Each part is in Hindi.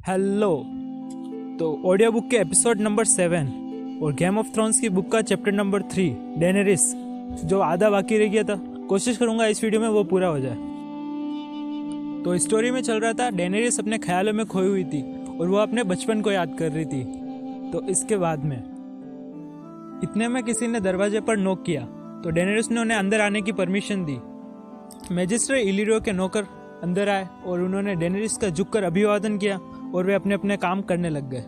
हेलो। तो ऑडियो बुक के एपिसोड नंबर 7 और गेम ऑफ थ्रोन्स की बुक का चैप्टर नंबर 3 डेनेरिस, जो आधा बाकी रह गया था, कोशिश करूंगा इस वीडियो में वो पूरा हो जाए। तो स्टोरी में चल रहा था डेनेरिस अपने ख्यालों में खोई हुई थी और वो अपने बचपन को याद कर रही थी। तो इसके बाद में इतने में किसी ने दरवाजे पर नॉक किया तो डेनेरिस ने उन्हें अंदर आने की परमिशन दी। मैजिस्ट्रेट इलिरियो के नौकर अंदर आए और उन्होंने डेनेरिस का झुककर अभिवादन किया और वे अपने अपने काम करने लग गए।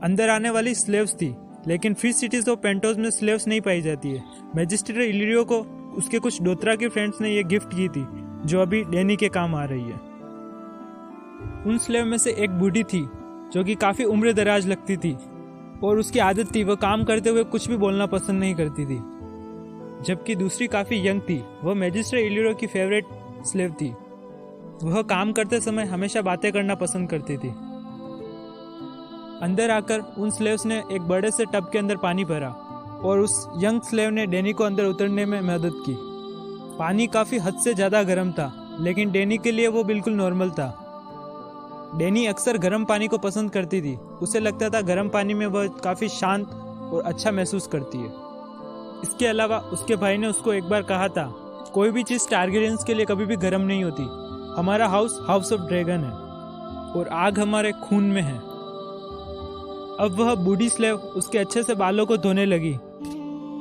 अंदर आने वाली स्लेव्स थी, लेकिन फ्री सिटीज ऑफ पेंटोस में स्लेव्स नहीं पाई जाती है। मैजिस्ट्रेट इलिरियो को उसके कुछ डोथरा के फ्रेंड्स ने यह गिफ्ट की थी, जो अभी डैनी के काम आ रही है। उन स्लेव में से एक बूढ़ी थी जो कि काफी उम्र दराज लगती थी और उसकी आदत थी वह काम करते हुए कुछ भी बोलना पसंद नहीं करती थी, जबकि दूसरी काफी यंग थी। वह मैजिस्ट्रेट इलिरियो की फेवरेट स्लेव थी। वह काम करते समय हमेशा बातें करना पसंद करती थी। अंदर आकर उन स्लेव्स ने एक बड़े से टब के अंदर पानी भरा और उस यंग स्लेव ने डैनी को अंदर उतरने में मदद की। पानी काफी हद से ज्यादा गर्म था, लेकिन डैनी के लिए वो बिल्कुल नॉर्मल था। डैनी अक्सर गर्म पानी को पसंद करती थी। उसे लगता था गर्म पानी में वह काफी शांत और अच्छा महसूस करती है। इसके अलावा उसके भाई ने उसको एक बार कहा था, कोई भी चीज टारगेरियंस के लिए कभी भी गर्म नहीं होती। हमारा हाउस ऑफ ड्रैगन है और आग हमारे खून में है। अब वह बूढ़ी स्लेव उसके अच्छे से बालों को धोने लगी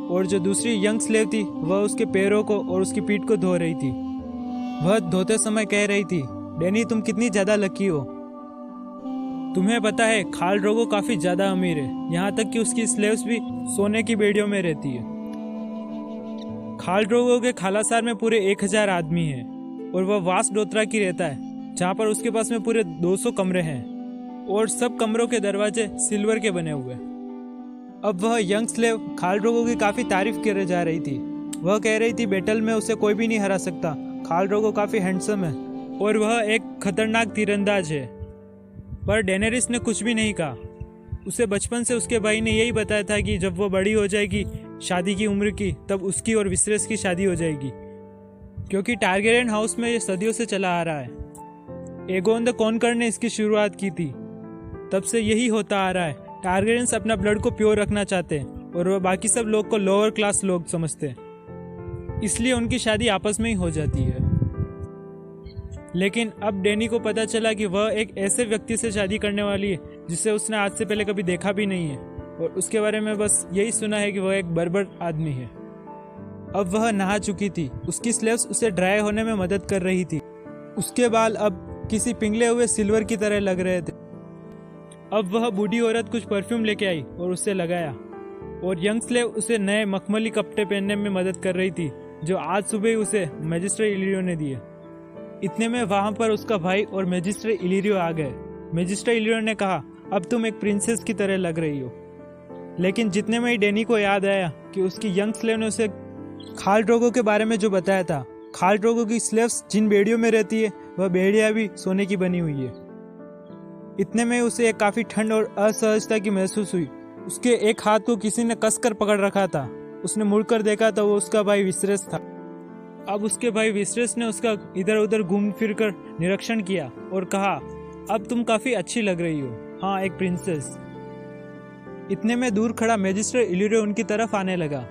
और जो दूसरी यंग स्लेव थी वह उसके पैरों को और उसकी पीठ को धो रही थी। वह धोते समय कह रही थी, डैनी तुम कितनी ज्यादा लकी हो। तुम्हें पता है खाल ड्रोगो काफी ज्यादा अमीर है, यहाँ तक कि उसकी स्लेव्स भी सोने की बेड़ियों में रहती है। खाल ड्रोगो के खालासार में पूरे 1000 आदमी हैं और वह वास्ट डोथरा की रहता है, जहाँ पर उसके पास में पूरे 200 कमरे हैं और सब कमरों के दरवाजे सिल्वर के बने हुए। अब वह यंग स्लेव खाल ड्रोगो की काफी तारीफ करे जा रही थी। वह कह रही थी बैटल में उसे कोई भी नहीं हरा सकता। खाल ड्रोगो काफी हैंडसम है और वह एक खतरनाक तीरंदाज है। पर डेनेरिस ने कुछ भी नहीं कहा। उसे बचपन से उसके भाई ने यही बताया था कि जब वो बड़ी हो जाएगी, शादी की उम्र की, तब उसकी और विसरेस की शादी हो जाएगी, क्योंकि टारगेरियन हाउस में ये सदियों से चला आ रहा है। एगोन द कॉन्कर ने इसकी शुरुआत की थी, तब से यही होता आ रहा है। टारगेरियंस अपना ब्लड को प्योर रखना चाहते हैं और वह बाकी सब लोग को लोअर क्लास लोग समझते हैं, इसलिए उनकी शादी आपस में ही हो जाती है। लेकिन अब डैनी को पता चला कि वह एक ऐसे व्यक्ति से शादी करने वाली है जिसे उसने आज से पहले कभी देखा भी नहीं है और उसके बारे में बस यही सुना है कि वह एक बर्बर आदमी है। अब वह नहा चुकी थी। उसकी स्लेव्स उसे ड्राई होने में मदद कर रही थी। उसके बाल अब किसी पिघले हुए सिल्वर की तरह लग रहे थे। अब वह बूढ़ी औरत कुछ परफ्यूम लेके आई और उसे लगाया और यंग स्लेव उसे नए मखमली कपड़े पहनने में मदद कर रही थी, जो आज सुबह ही उसे मैजिस्ट्रेट इलिरियो ने दिए। इतने में वहां पर उसका भाई और मैजिस्ट्रेट इलिरियो आ गए। मैजिस्ट्रेट इलिरियो ने कहा, अब तुम एक प्रिंसेस की तरह लग रही हो। लेकिन जितने में ही डैनी को याद आया कि उसकी यंग स्लेव ने उसे खाल ड्रोगो के बारे में जो बताया था, खाल ड्रोगो की स्लेव्स जिन बेड़ियों में रहती है वह बेड़ियां भी सोने की बनी हुई है। इतने में उसे एक काफी ठंड और असहजता की महसूस हुई। उसके एक हाथ को किसी ने कसकर पकड़ रखा था। उसने मुड़कर देखा तो वो उसका भाई विसरेस था। अब उसके भाई विसरेस ने उसका इधर उधर घूम फिर कर निरीक्षण किया और कहा, अब तुम काफी अच्छी लग रही हो। हाँ, एक प्रिंसेस। इतने में दूर खड़ा मैजिस्ट्रेट इलिरियो उनकी तरफ आने लगा।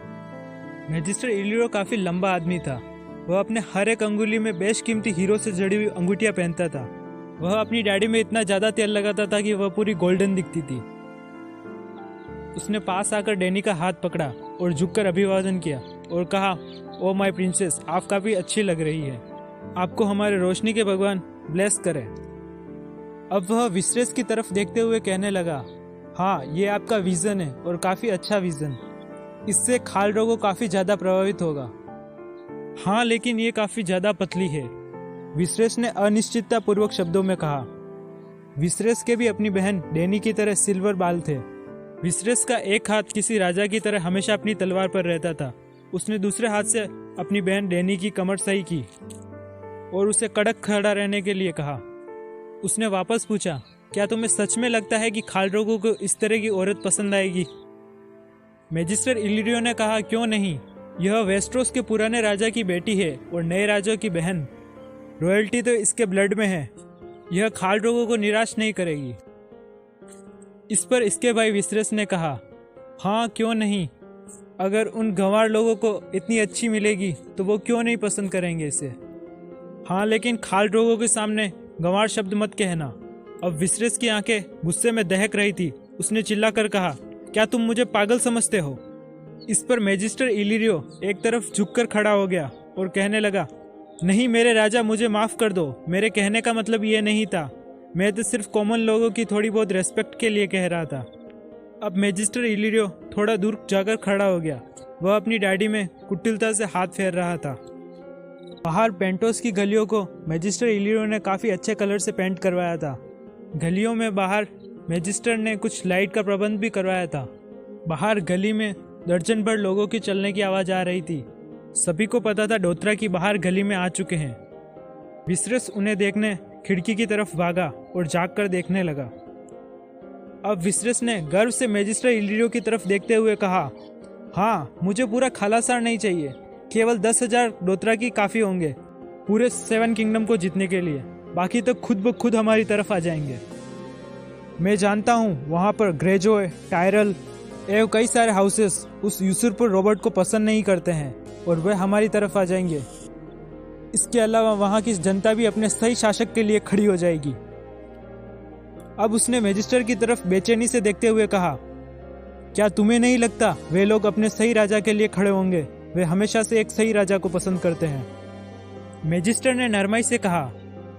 मैजिस्ट्रेट इलिरियो काफी लंबा आदमी था। वह अपने हर एक अंगुली में बेशकीमती हीरो से जड़ी हुई अंगूठियां पहनता था। वह अपनी दाढ़ी में इतना ज्यादा तेल लगाता था कि वह पूरी गोल्डन दिखती थी। उसने पास आकर डैनी का हाथ पकड़ा और झुककर अभिवादन किया और कहा, ओ माय प्रिंसेस, आप काफी अच्छी लग रही है। आपको हमारे रोशनी के भगवान ब्लेस करे। अब वह विसरेस की तरफ देखते हुए कहने लगा, हाँ, ये आपका विजन है और काफी अच्छा विजन। इससे खाल ड्रोगो काफी ज्यादा प्रभावित होगा। हाँ, लेकिन ये काफी ज्यादा पतली है, विसरेस ने अनिश्चितता पूर्वक शब्दों में कहा। विसरेस के भी अपनी बहन डैनी की तरह सिल्वर बाल थे। विसरेस का एक हाथ किसी राजा की तरह हमेशा अपनी तलवार पर रहता था। उसने दूसरे हाथ से अपनी बहन डैनी की कमर सही की और उसे कड़क खड़ा रहने के लिए कहा। उसने वापस पूछा, क्या तुम्हें सच में लगता है कि खाल ड्रोगो को इस तरह की औरत पसंद आएगी? मैजिस्ट्रेट इलिरियो ने कहा, क्यों नहीं, यह वेस्ट्रोस के पुराने राजा की बेटी है और नए राजा की बहन। रॉयल्टी तो इसके ब्लड में है। यह खाल ड्रोगो को निराश नहीं करेगी। इस पर इसके भाई विसरस ने कहा, हाँ क्यों नहीं, अगर उन गंवार लोगों को इतनी अच्छी मिलेगी तो वो क्यों नहीं पसंद करेंगे इसे। हाँ लेकिन खाल ड्रोगो के सामने गंवार शब्द मत कहना। अब विसरस की आंखें गुस्से में दहक रही थी। उसने चिल्लाकर कहा, क्या तुम मुझे पागल समझते हो? इस पर मैजिस्टर इलिरियो एक तरफ झुककर खड़ा हो गया और कहने लगा, नहीं मेरे राजा, मुझे माफ़ कर दो, मेरे कहने का मतलब ये नहीं था, मैं तो सिर्फ कॉमन लोगों की थोड़ी बहुत रेस्पेक्ट के लिए कह रहा था। अब मैजिस्टर इलिरियो थोड़ा दूर जाकर खड़ा हो गया। वह अपनी दाढ़ी में कुटिलता से हाथ फेर रहा था। बाहर पेंटोस की गलियों को मैजिस्टर इलिरियो ने काफ़ी अच्छे कलर से पेंट करवाया था। गलियों में बाहर मैजिस्टर ने कुछ लाइट का प्रबंध भी करवाया था। बाहर गली में दर्जन भर लोगों की चलने की आवाज़ आ रही थी। सभी को पता था डोथरा की बाहर गली में आ चुके हैं। विसरस उन्हें देखने खिड़की की तरफ भागा और जाग कर देखने लगा। अब विसरस ने गर्व से मैजिस्टर इलिरियो की तरफ देखते हुए कहा, हाँ मुझे पूरा खालासार नहीं चाहिए, केवल 10,000 डोथरा की काफ़ी होंगे पूरे 7 किंगडम को जीतने के लिए, बाकी तो खुद ब खुद हमारी तरफ आ जाएंगे। मैं जानता हूँ वहाँ पर ग्रेजोय, टायरल एवं कई सारे हाउसेस उस यूसुर्पर रॉबर्ट को पसंद नहीं करते हैं और वह हमारी तरफ आ जाएंगे। इसके अलावा वहाँ की जनता भी अपने सही शासक के लिए खड़ी हो जाएगी। अब उसने मैजिस्टर की तरफ बेचैनी से देखते हुए कहा, क्या तुम्हें नहीं लगता वे लोग अपने सही राजा के लिए खड़े होंगे? वे हमेशा से एक सही राजा को पसंद करते हैं। मैजिस्टर ने नरमाई से कहा,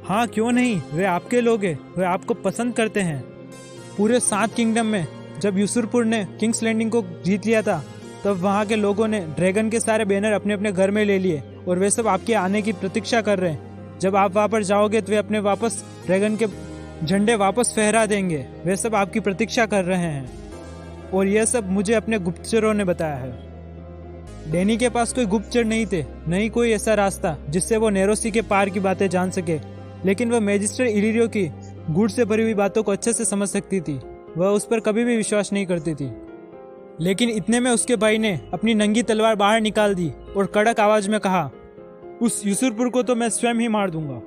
हाँ क्यों नहीं, वे आपके लोग हैं, वे आपको पसंद करते हैं। पूरे 7 किंगडम में जब यूसुर्पुर ने किंग्स लैंडिंग को जीत लिया था तब वहाँ के लोगों ने ड्रैगन के सारे बैनर अपने अपने घर में ले लिए और वे सब आपके आने की प्रतीक्षा कर रहे हैं। जब आप वहाँ पर जाओगे तो वे अपने वापस ड्रैगन के झंडे वापस फहरा देंगे। वे सब आपकी प्रतीक्षा कर रहे हैं और यह सब मुझे अपने गुप्तचरों ने बताया है। डैनी के पास कोई गुप्तचर नहीं थे, नहीं कोई ऐसा रास्ता जिससे वो नेरोसी के पार की बातें जान सके, लेकिन वह मैजिस्टर इलिरियो की गुड़ से भरी हुई बातों को अच्छे से समझ सकती थी। वह उस पर कभी भी विश्वास नहीं करती थी। लेकिन इतने में उसके भाई ने अपनी नंगी तलवार बाहर निकाल दी और कड़क आवाज में कहा, उस यूसुर्पुर को तो मैं स्वयं ही मार दूंगा।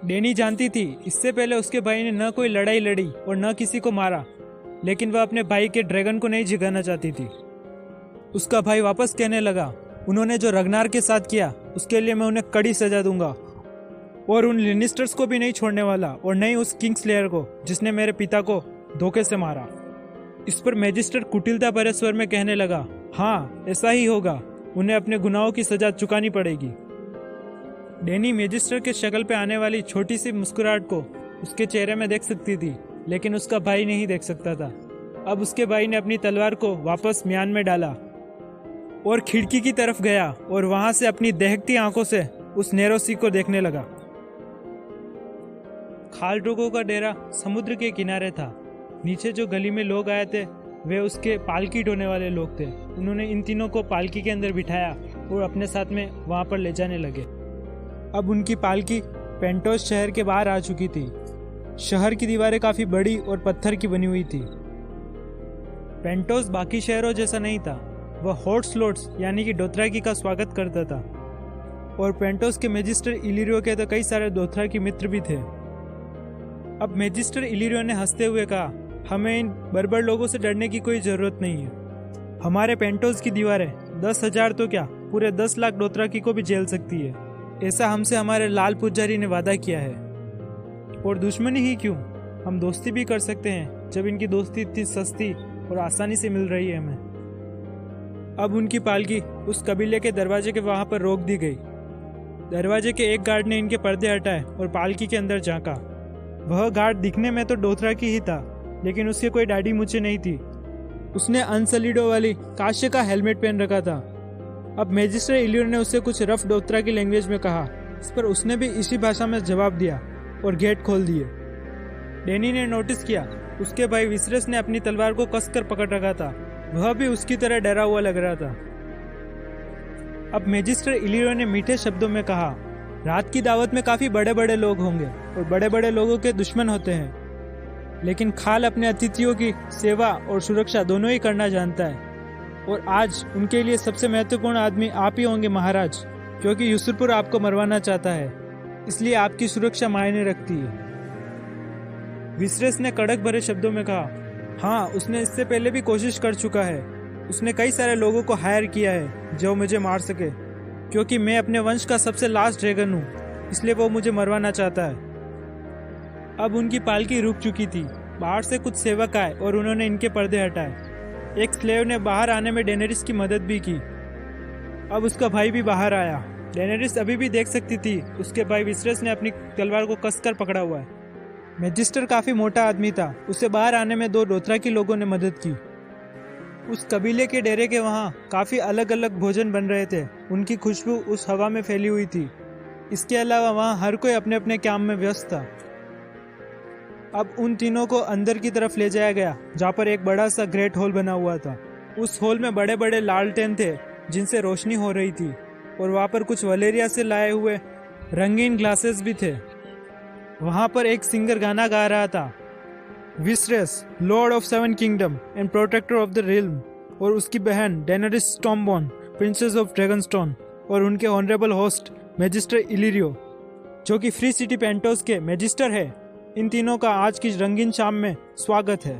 डैनी जानती थी इससे पहले उसके भाई ने न कोई लड़ाई लड़ी और न किसी को मारा, लेकिन वह अपने भाई के ड्रैगन को नहीं जिगाना चाहती थी। उसका भाई वापस कहने लगा, उन्होंने जो रगनार के साथ किया उसके लिए मैं उन्हें कड़ी सजा दूंगा और उन लिनिस्टर्स को भी नहीं छोड़ने वाला और नहीं उस किंग्सलेयर को जिसने मेरे पिता को धोखे से मारा। इस पर मैजिस्टर कुटिलता भरे स्वर में कहने लगा, हाँ ऐसा ही होगा, उन्हें अपने गुनाहों की सजा चुकानी पड़ेगी। डैनी मैजिस्टर के शक्ल पे आने वाली छोटी सी मुस्कुराहट को उसके चेहरे में देख सकती थी, लेकिन उसका भाई नहीं देख सकता था। अब उसके भाई ने अपनी तलवार को वापस म्यान में डाला और खिड़की की तरफ गया और वहां से अपनी दहकती आंखों से उस नेरोसी को देखने लगा। खाल ड्रोगो का डेरा समुद्र के किनारे था। नीचे जो गली में लोग आए थे वे उसके पालकी ढोने वाले लोग थे। उन्होंने इन तीनों को पालकी के अंदर बिठाया और अपने साथ में वहां पर ले जाने लगे। अब उनकी पालकी पेंटोस शहर के बाहर आ चुकी थी। शहर की दीवारें काफी बड़ी और पत्थर की बनी हुई थी। पेंटोस बाकी शहरों जैसा नहीं था। वह हॉट्स लोड्स यानी कि डोथराकी का स्वागत करता था और पेंटोस के मैजिस्टर इलिरियो के तो कई सारे डोथरा के मित्र भी थे। अब मैजिस्टर इलिरियो ने हंसते हुए कहा, हमें इन बर्बर लोगों से डरने की कोई जरूरत नहीं है। हमारे पेंटोस की दीवारें 10,000 तो क्या पूरे 10 लाख डोथराकी को भी झेल सकती है। ऐसा हमसे हमारे लाल पुजारी ने वादा किया है। और दुश्मनी ही क्यों, हम दोस्ती भी कर सकते हैं जब इनकी दोस्ती इतनी सस्ती और आसानी से मिल रही है हमें। अब उनकी पालकी उस कबीले के दरवाजे के वहां पर रोक दी गई। दरवाजे के एक गार्ड ने इनके पर्दे हटाए और पालकी के अंदर झांका। वह गार्ड दिखने में तो डोथराकी ही था, लेकिन उसके कोई दाढ़ी मूछें नहीं थी। उसने अनसलीडो वाली कांस्य का हेलमेट पहन रखा था। अब मैजिस्टर इलिरियो ने उससे कुछ रफ डोथराकी लैंग्वेज में कहा। इस पर उसने भी इसी भाषा में जवाब दिया और गेट खोल दिए। डैनी ने नोटिस किया उसके भाई विसरस ने अपनी तलवार को कसकर पकड़ रखा था। वह भी उसकी तरह डरा हुआ लग रहा था। अब मैजिस्टर इलिरियो ने मीठे शब्दों में कहा, रात की दावत में काफी बड़े बड़े लोग होंगे और बड़े बड़े लोगों के दुश्मन होते हैं, लेकिन खाल अपने अतिथियों की सेवा और सुरक्षा दोनों ही करना जानता है। और आज उनके लिए सबसे महत्वपूर्ण आदमी आप ही होंगे महाराज, क्योंकि यूसुर्पुर आपको मरवाना चाहता है, इसलिए आपकी सुरक्षा मायने रखती है। विसरेस ने कड़क भरे शब्दों में कहा, हाँ, उसने इससे पहले भी कोशिश कर चुका है। उसने कई सारे लोगों को हायर किया है जो मुझे मार सके, क्योंकि मैं अपने वंश का सबसे लास्ट ड्रैगन हूँ, इसलिए वो मुझे मरवाना चाहता है। अब उनकी पालकी रुक चुकी थी। बाहर से कुछ सेवक आए और उन्होंने इनके पर्दे हटाए। एक स्लेव ने बाहर आने में डेनेरिस की मदद भी की। अब उसका भाई भी बाहर आया। डेनेरिस अभी भी देख सकती थी उसके भाई विसरेस ने अपनी तलवार को कसकर पकड़ा हुआ है। मैजिस्टर काफी मोटा आदमी था। उसे बाहर आने में 2 डोथराकी लोगों ने मदद की। उस कबीले के डेरे के वहाँ काफी अलग अलग भोजन बन रहे थे। उनकी खुशबू उस हवा में फैली हुई थी। इसके अलावा वहाँ हर कोई अपने अपने काम में व्यस्त था। अब उन तीनों को अंदर की तरफ ले जाया गया, जहाँ पर एक बड़ा सा ग्रेट हॉल बना हुआ था। उस हॉल में बड़े बड़े लालटेन थे जिनसे रोशनी हो रही थी, और वहाँ पर कुछ वलेरिया से लाए हुए रंगीन ग्लासेस भी थे। वहाँ पर एक सिंगर गाना गा रहा था, Viserys, lord of 7 kingdom and protector of the realm, और उसकी बहन Daenerys Stormborn, princess of Dragonstone, और उनके ऑनरेबल होस्ट मैजिस्टर इलिरियो, जो कि फ्री सिटी पेंटोस के मैजिस्टर है। इन तीनों का आज की रंगीन शाम में स्वागत है।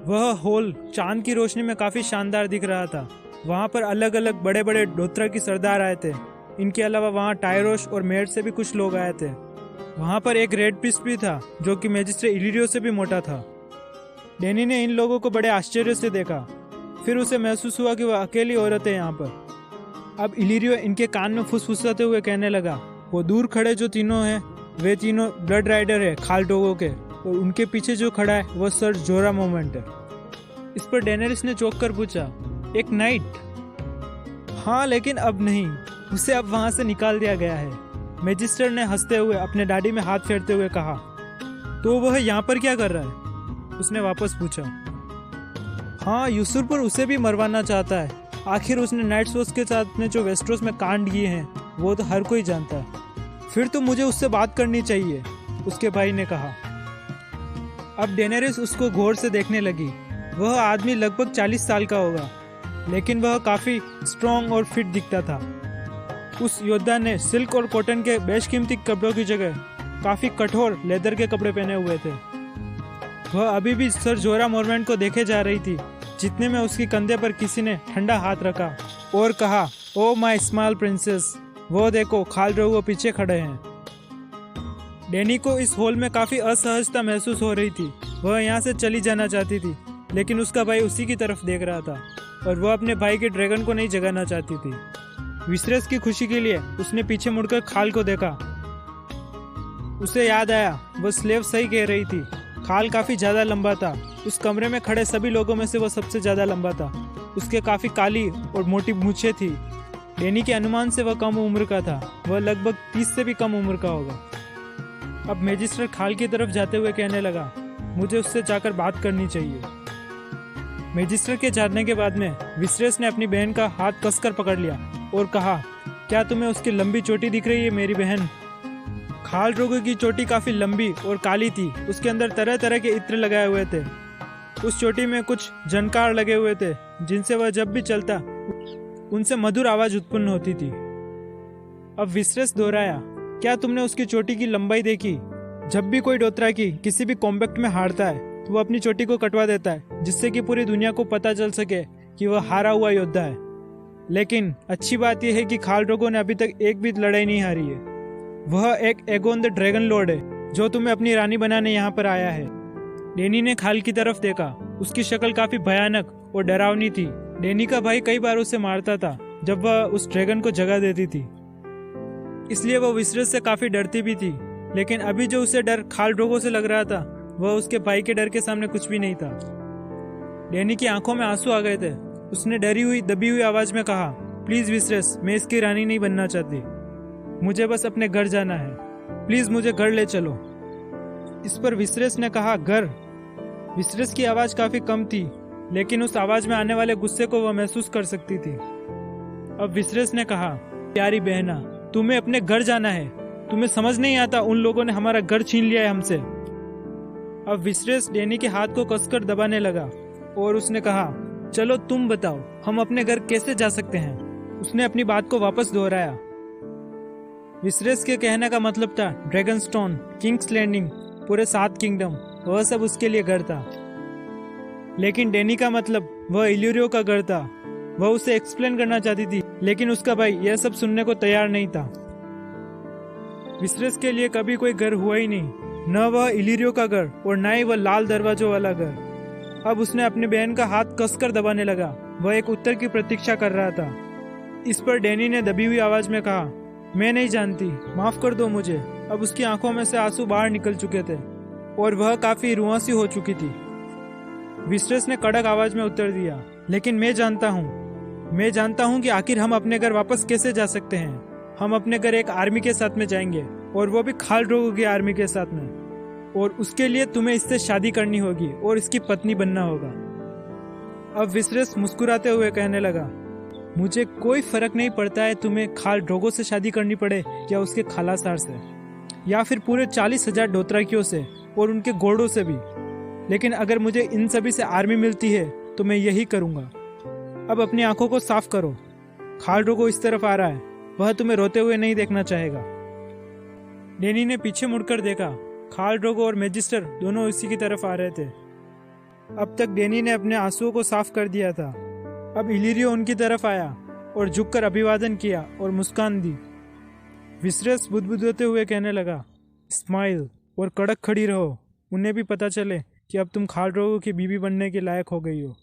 वह हॉल चांद की रोशनी में काफी शानदार दिख रहा था। वहाँ पर अलग अलग बड़े बड़े डोथराकी सरदार आए थे। इनके अलावा वहाँ टायरोश और मेड से भी कुछ लोग आए थे। वहाँ पर एक रेड पिस्ट भी था जो कि मैजिस्टर इलिरियो से भी मोटा था। डेनी ने इन लोगों को बड़े आश्चर्य से देखा। फिर उसे महसूस हुआ कि वह अकेली औरत है यहाँ पर। अब इलिरियो इनके कान में फुसफुसाते हुए कहने लगा, वो दूर खड़े जो तीनों हैं वे तीनों ब्लड राइडर है खाल ड्रोगो के, और उनके पीछे जो खड़ा है वह सर जोरा मोमेंट है। इस पर डेनेरिस ने चौंक कर पूछा, एक नाइट? हाँ, लेकिन अब नहीं, उसे अब वहां से निकाल दिया गया है। मैजिस्टर ने हंसते हुए अपने दाढ़ी में हाथ फेरते हुए कहा, तो वह यहाँ पर क्या कर रहा है? उसने वापस पूछा। हाँ, यूसुर्पर उसे भी मरवाना चाहता है। आखिर उसने नाइट्स वॉच के साथ में जो वेस्टरोस में कांड किए हैं वो तो हर कोई जानता है। फिर तो मुझे उससे बात करनी चाहिए, उसके भाई ने कहा। अब डेनेरिस उसको गौर से देखने लगी। वह आदमी लगभग 40 साल का होगा, लेकिन वह काफी स्ट्रॉन्ग और फिट दिखता था। उस योद्धा ने सिल्क और कॉटन के बेशकीमती कपड़ों की जगह काफी कठोर लेदर के कपड़े पहने हुए थे। वह अभी भी सर जोरा मोरमेंट को देखे जा रही थी, जितने में उसके कंधे पर किसी ने ठंडा हाथ रखा और कहा, ओ माय स्मॉल प्रिंसेस, वो देखो खाल ड्रोगो पीछे खड़े हैं। डेनी को इस हॉल में काफी असहजता महसूस हो रही थी। वह यहाँ से चली जाना चाहती थी, लेकिन उसका भाई उसी की तरफ देख रहा था और वह अपने भाई के ड्रैगन को नहीं जगाना चाहती थी। विसरेस की खुशी के लिए उसने पीछे मुड़कर खाल को देखा। उसे याद आया, वह स्लेव सही कह रही थी। खाल काफी ज्यादा लंबा था। उस कमरे में खड़े सभी लोगों में से वह सबसे ज्यादा लंबा था। उसके काफी काली और मोटी मूछें थी। डेनी के अनुमान से वह कम उम्र का था। वह लगभग 30 से भी कम उम्र का होगा। अब मैजिस्टर खाल की तरफ जाते हुए कहने लगा, मुझे उससे जाकर बात करनी चाहिए। मैजिस्टर के जाने के बाद में विसरेस ने अपनी बहन का हाथ कसकर पकड़ लिया और कहा, क्या तुम्हें उसकी लंबी चोटी दिख रही है मेरी बहन? खाल ड्रोगो की चोटी काफी लंबी और काली थी। उसके अंदर तरह तरह के इत्र लगाए हुए थे। उस चोटी में कुछ जनकार लगे हुए थे, जिनसे वह जब भी चलता उनसे मधुर आवाज उत्पन्न होती थी। अब विसरेस दोहराया, क्या तुमने उसकी चोटी की लंबाई देखी? जब भी कोई डोथराकी किसी भी कॉम्बैक्ट में हारता है तो वो अपनी चोटी को कटवा देता है, जिससे कि पूरी दुनिया को पता चल सके कि वह हारा हुआ योद्धा है। लेकिन अच्छी बात यह है कि खाल ड्रोगो ने अभी तक एक भी लड़ाई नहीं हारी है। वह एक एगोन द ड्रैगन लॉर्ड है, जो तुम्हें अपनी रानी बनाने यहाँ पर आया है। डेनी ने खाल की तरफ देखा। उसकी शक्ल काफी भयानक और डरावनी थी। डेनी का भाई कई बार उसे मारता था जब वह उस ड्रैगन को जगा देती थी, इसलिए वह विसरेस से काफी डरती भी थी। लेकिन अभी जो उसे डर खाल ड्रोगो से लग रहा था, वह उसके भाई के डर के सामने कुछ भी नहीं था। डेनी की आंखों में आंसू आ गए थे। उसने डरी हुई दबी हुई आवाज में कहा, प्लीज विसरेस, मैं इसकी रानी नहीं बनना चाहती। मुझे बस अपने घर जाना है। प्लीज मुझे घर ले चलो। इस पर विसरेस ने कहा, घर? विसरेस की आवाज काफी कम थी, लेकिन उस आवाज में आने वाले गुस्से को वह महसूस कर सकती थी। अब विसरेस ने कहा, प्यारी बहना, तुम्हें अपने घर जाना है। तुम्हें समझ नहीं आता उन लोगों ने हमारा घर छीन लिया है हमसे। अब विसरेस डेनी के हाथ को कसकर दबाने लगा और उसने कहा, चलो तुम बताओ, हम अपने घर कैसे जा सकते हैं? उसने अपनी बात को वापस दोहराया। विसरेस के कहने का मतलब था ड्रैगनस्टोन, किंग्स लैंडिंग, पूरे 7 किंगडम वह सब उसके लिए घर था। लेकिन डैनी का मतलब वह इल्यूरियो का घर था। वह उसे एक्सप्लेन करना चाहती थी, लेकिन उसका भाई यह सब सुनने को तैयार नहीं था। विसरस के लिए कभी कोई घर हुआ ही नहीं, न वह इल्यूरियो का घर और न ही वह लाल दरवाजों वाला घर। अब उसने अपनी बहन का हाथ कसकर दबाने लगा। वह एक उत्तर की प्रतीक्षा कर रहा था। इस पर डैनी ने दबी हुई आवाज में कहा, मैं नहीं जानती, माफ कर दो मुझे। अब उसकी आंखों में से आंसू बाहर निकल चुके थे और वह काफी रुआंसी हो चुकी थी। विसरस ने कड़क आवाज में उत्तर दिया, लेकिन मैं जानता हूँ कि आखिर हम अपने घर वापस कैसे जा सकते हैं। हम अपने घर एक आर्मी के साथ में जाएंगे, और वो भी खाल ड्रोगो की आर्मी के साथ में। और उसके लिए तुम्हें इससे शादी करनी होगी और इसकी पत्नी बनना होगा। अब विसरस मुस्कुराते हुए कहने लगा, मुझे कोई फर्क नहीं पड़ता है तुम्हें खाल ड्रोगो से शादी करनी पड़े या उसके खालासार से, या फिर पूरे 40,000 डोथराकियों से और उनके घोड़ों से भी। लेकिन अगर मुझे इन सभी से आर्मी मिलती है तो मैं यही करूँगा। अब अपनी आंखों को साफ करो, खाल ड्रोगो इस तरफ आ रहा है, वह तुम्हें रोते हुए नहीं देखना चाहेगा। डैनी ने पीछे मुड़कर देखा। खाल ड्रोगो और मैजिस्टर दोनों इसी की तरफ आ रहे थे। अब तक डैनी ने अपने आंसुओं को साफ कर दिया था। अब इल्यूरियो उनकी तरफ आया और झुककर अभिवादन किया और मुस्कान दी। विसरस बुदबुदाते हुए कहने लगा, स्माइल और कड़क खड़ी रहो, उन्हें भी पता चले कि अब तुम खाल ड्रोगो की बीवी बनने के लायक हो गई हो।